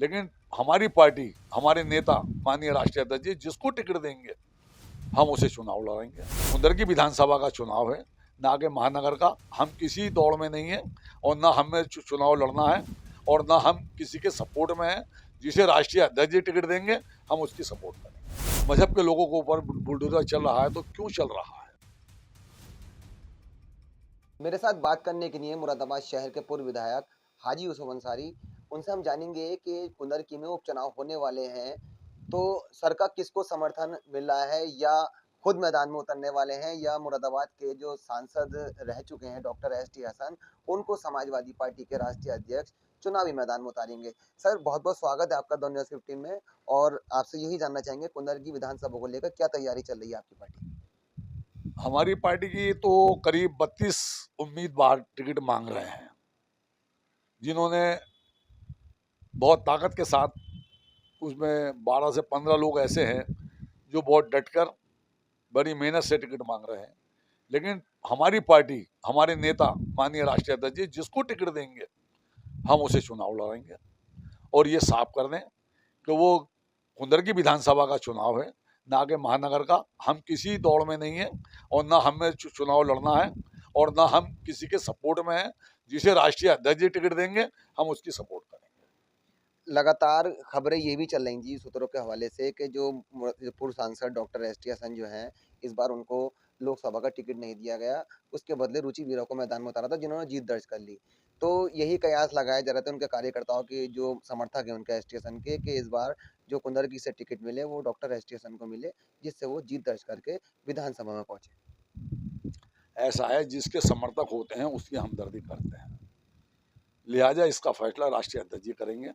लेकिन हमारी पार्टी, हमारे नेता माननीय राष्ट्रीय अध्यक्ष जी जिसको टिकट देंगे हम उसे चुनाव लड़ेंगे। उधर की विधानसभा का चुनाव है, ना कि महानगर का। हम किसी दौड़ में नहीं है और ना हमें चुनाव लड़ना है और ना हम किसी के सपोर्ट में है। जिसे राष्ट्रीय अध्यक्ष जी टिकट देंगे हम उसकी सपोर्ट करेंगे। मजहब के लोगों के ऊपर बुलडोजर चल रहा है तो क्यों चल रहा है? मेरे साथ बात करने के लिए मुरादाबाद शहर के पूर्व विधायक हाजी यूसुफ अंसारी। उनसे हम जानेंगे कि कुंदरकी में उपचुनाव होने वाले हैं, तो सर का किसको समर्थन मिल रहा है, या खुद मैदान में उतरने वाले हैं, या मुरादाबाद के जो सांसद रह चुके हैं डॉक्टर एस.टी. हसन, उनको समाजवादी पार्टी के राष्ट्रीय अध्यक्ष चुनावी मैदान में उतारेंगे। सर, बहुत बहुत स्वागत है आपका द न्यूज़ 15 में। और आपसे यही जानना चाहेंगे, कुंदरकी विधानसभा को लेकर क्या तैयारी चल रही है आपकी पार्टी? हमारी पार्टी की तो करीब 32 उम्मीदवार टिकट मांग रहे हैं, जिन्होंने बहुत ताकत के साथ, उसमें 12 से 15 लोग ऐसे हैं जो बहुत डटकर बड़ी मेहनत से टिकट मांग रहे हैं। लेकिन हमारी पार्टी, हमारे नेता माननीय राष्ट्रीय अध्यक्ष जी जिसको टिकट देंगे हम उसे चुनाव लड़ेंगे। और ये साफ कर दें कि वो कुंदरकी विधानसभा का चुनाव है, ना कि महानगर का। हम किसी दौड़ में नहीं है और ना हमें चुनाव लड़ना है और ना हम किसी के सपोर्ट में है। जिसे राष्ट्रीय अध्यक्ष जी टिकट देंगे हम उसकी सपोर्ट करेंगे। लगातार खबरें ये भी चल रही जी सूत्रों के हवाले से कि जो पूर्व सांसद डॉक्टर एस.टी. हसन जो हैं, इस बार उनको लोकसभा का टिकट नहीं दिया गया। उसके बदले रुचि वीरा को मैदान में उतारा था, जिन्होंने जीत दर्ज कर ली। तो यही कयास लगाया जा रहा था उनके कार्यकर्ताओं के, जो समर्थक हैं उनके एस.टी. हसन के, कि इस बार जो कुंदरकी से टिकट मिले वो डॉक्टर एस.टी. हसन को मिले, जिससे वो जीत दर्ज करके विधानसभा में पहुंचे। ऐसा है, जिसके समर्थक होते हैं उसकी हमदर्दी करते हैं। लिहाजा इसका फैसला राष्ट्रीय अध्यक्ष जी करेंगे।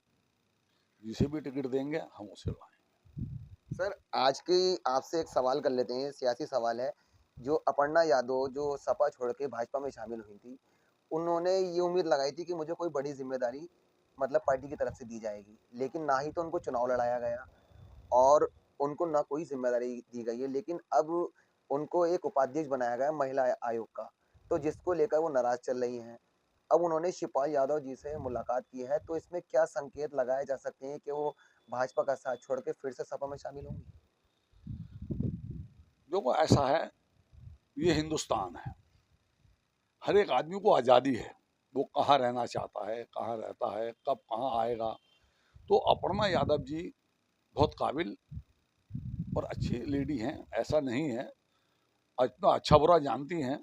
जिसे भी टिकट देंगे हम उसे लाएंगे। सर, आज की आपसे एक सवाल कर लेते हैं, सियासी सवाल है। जो अपर्णा यादव जो सपा छोड़ के भाजपा में शामिल हुई थी, उन्होंने ये उम्मीद लगाई थी कि मुझे कोई बड़ी जिम्मेदारी मतलब पार्टी की तरफ से दी जाएगी, लेकिन ना ही तो उनको चुनाव लड़ाया गया और उनको ना कोई जिम्मेदारी दी गई है। लेकिन अब उनको एक उपाध्यक्ष बनाया गया है महिला आयोग का, तो जिसको लेकर वो नाराज चल रही हैं। अब उन्होंने शिवपाल यादव जी से मुलाकात की है, तो इसमें क्या संकेत लगाए जा सकते हैं कि वो भाजपा का साथ छोड़ के फिर से सपा में शामिल होंगी? देखो, ऐसा है, ये हिंदुस्तान है। हर एक आदमी को आज़ादी है, वो कहाँ रहना चाहता है, कहाँ रहता है, कब कहाँ आएगा। तो अपर्णा यादव जी बहुत काबिल और अच्छी लेडी हैं, ऐसा नहीं है। इतना अच्छा बुरा जानती हैं।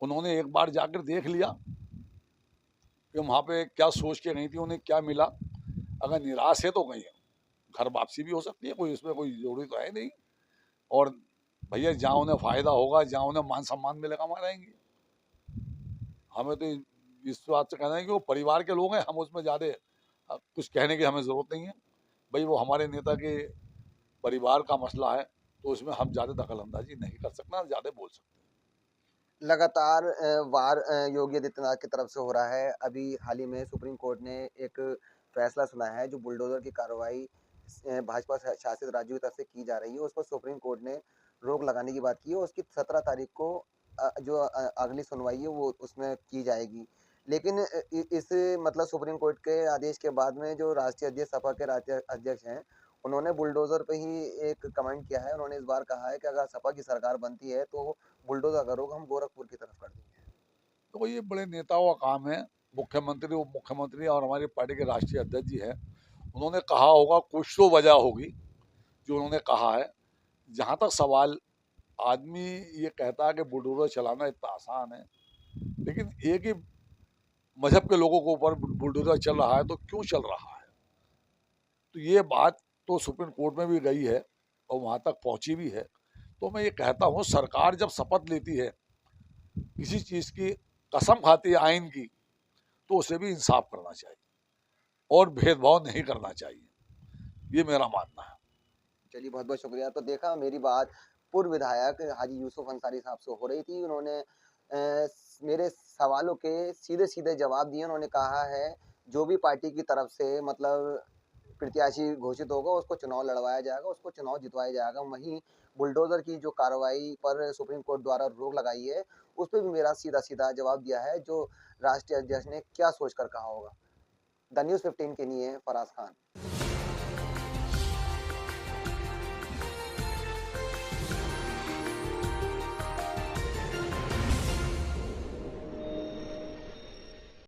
उन्होंने एक बार जाकर देख लिया कि वहाँ पे क्या सोच के गई थी, उन्हें क्या मिला। अगर निराश है तो गई, घर वापसी भी हो सकती है, कोई इसमें कोई जरूरी तो है नहीं। और भैया, जहाँ उन्हें फायदा होगा, जहाँ उन्हें मान सम्मान मिलेगा, वहाँ रहेंगी। हमें तो इस बात से कहना है कि वो परिवार के लोग हैं, हम उसमें ज़्यादा कुछ कहने की हमें ज़रूरत नहीं है। भाई, वो हमारे नेता के परिवार का मसला है, तो उसमें हम ज़्यादा दखल अंदाजी नहीं कर सकते, ज़्यादा बोल सकते। लगातार वार योगी आदित्यनाथ की तरफ से हो रहा है। अभी हाल ही में सुप्रीम कोर्ट ने एक फैसला सुनाया है, जो बुलडोजर की कार्रवाई भाजपा शासित राज्यों की तरफ से की जा रही है, उस पर सुप्रीम कोर्ट ने रोक लगाने की बात की है। उसकी 17 तारीख को जो अगली सुनवाई है वो उसमें की जाएगी। लेकिन इस मतलब सुप्रीम कोर्ट के आदेश के बाद में जो राष्ट्रीय अध्यक्ष, सपा के राष्ट्रीय अध्यक्ष हैं, उन्होंने बुलडोजर पे ही एक कमेंट किया है। उन्होंने इस बार कहा है कि अगर सपा की सरकार बनती है तो बुलडोजर करोगे, हम गोरखपुर की तरफ कर देंगे। तो ये बड़े नेताओं का काम है। मुख्यमंत्री, उप मुख्यमंत्री और हमारी पार्टी के राष्ट्रीय अध्यक्ष जी हैं, उन्होंने कहा होगा, कुछ तो वजह होगी जो उन्होंने कहा है। जहाँ तक सवाल, आदमी ये कहता है कि बुलडोजर चलाना इतना आसान है, लेकिन एक ही मजहब के लोगों के ऊपर बुलडोजर चल रहा है तो क्यों चल रहा है? तो ये बात तो सुप्रीम कोर्ट में भी गई है और वहाँ तक पहुँची भी है। तो मैं ये कहता हूँ, सरकार जब शपथ लेती है, किसी चीज़ की कसम खाती है आइन की, तो उसे भी इंसाफ करना चाहिए और भेदभाव नहीं करना चाहिए। ये मेरा मानना है। चलिए, बहुत बहुत शुक्रिया। तो देखा, मेरी बात पूर्व विधायक हाजी यूसुफ अंसारी साहब से हो रही थी। उन्होंने मेरे सवालों के सीधे सीधे जवाब दिए। उन्होंने कहा है जो भी पार्टी की तरफ से मतलब प्रत्याशी घोषित होगा उसको चुनाव लड़वाया जाएगा, उसको चुनाव जितवाया जाएगा। वहीं बुलडोजर की जो कार्रवाई पर सुप्रीम कोर्ट द्वारा रोक लगाई है, उस पर भी मेरा सीधा सीधा जवाब दिया है, जो राष्ट्रीय अध्यक्ष ने क्या सोच कर कहा होगा। द न्यूज़ 15 के लिए फराज खान।